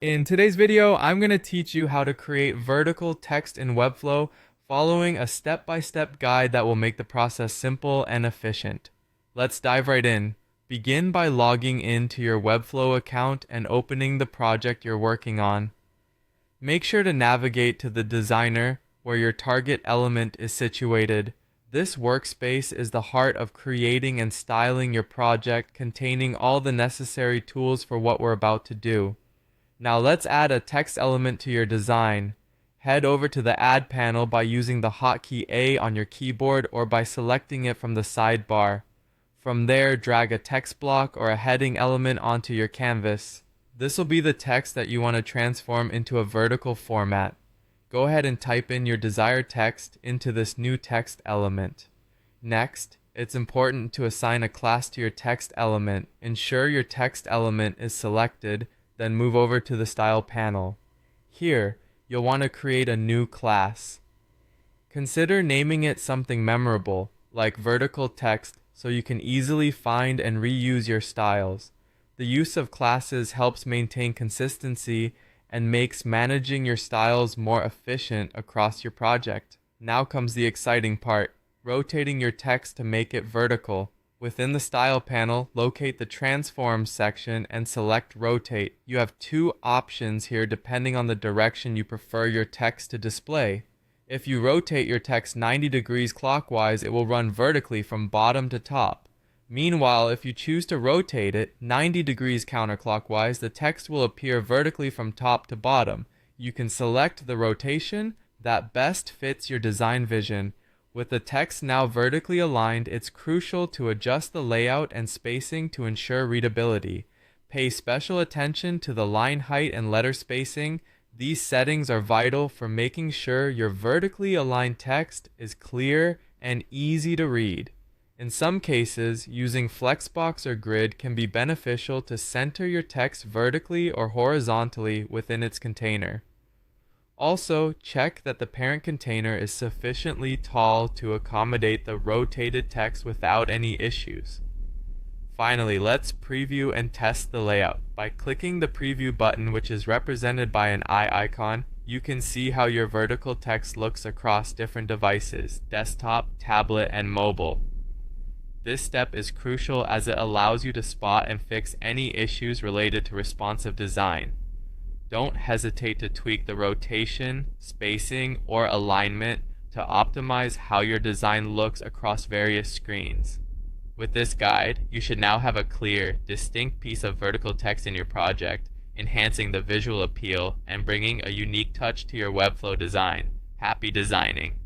In today's video, I'm going to teach you how to create vertical text in Webflow following a step-by-step guide that will make the process simple and efficient. Let's dive right in. Begin by logging into your Webflow account and opening the project you're working on. Make sure to navigate to the designer where your target element is situated. This workspace is the heart of creating and styling your project, containing all the necessary tools for what we're about to do. Now let's add a text element to your design. Head over to the Add panel by using the hotkey A on your keyboard or by selecting it from the sidebar. From there, drag a text block or a heading element onto your canvas. This will be the text that you want to transform into a vertical format. Go ahead and type in your desired text into this new text element. Next, it's important to assign a class to your text element. Ensure your text element is selected, then move over to the Style panel. Here, you'll want to create a new class. Consider naming it something memorable, like vertical text, so you can easily find and reuse your styles. The use of classes helps maintain consistency and makes managing your styles more efficient across your project. Now comes the exciting part, rotating your text to make it vertical. Within the Style panel, locate the Transform section and select Rotate. You have two options here depending on the direction you prefer your text to display. If you rotate your text 90 degrees clockwise, it will run vertically from bottom to top. Meanwhile, if you choose to rotate it 90 degrees counterclockwise, the text will appear vertically from top to bottom. You can select the rotation that best fits your design vision. With the text now vertically aligned, it's crucial to adjust the layout and spacing to ensure readability. Pay special attention to the line height and letter spacing. These settings are vital for making sure your vertically aligned text is clear and easy to read. In some cases, using Flexbox or Grid can be beneficial to center your text vertically or horizontally within its container. Also, check that the parent container is sufficiently tall to accommodate the rotated text without any issues. Finally, let's preview and test the layout. By clicking the preview button, which is represented by an eye icon, you can see how your vertical text looks across different devices, desktop, tablet, and mobile. This step is crucial as it allows you to spot and fix any issues related to responsive design. Don't hesitate to tweak the rotation, spacing, or alignment to optimize how your design looks across various screens. With this guide, you should now have a clear, distinct piece of vertical text in your project, enhancing the visual appeal and bringing a unique touch to your Webflow design. Happy designing!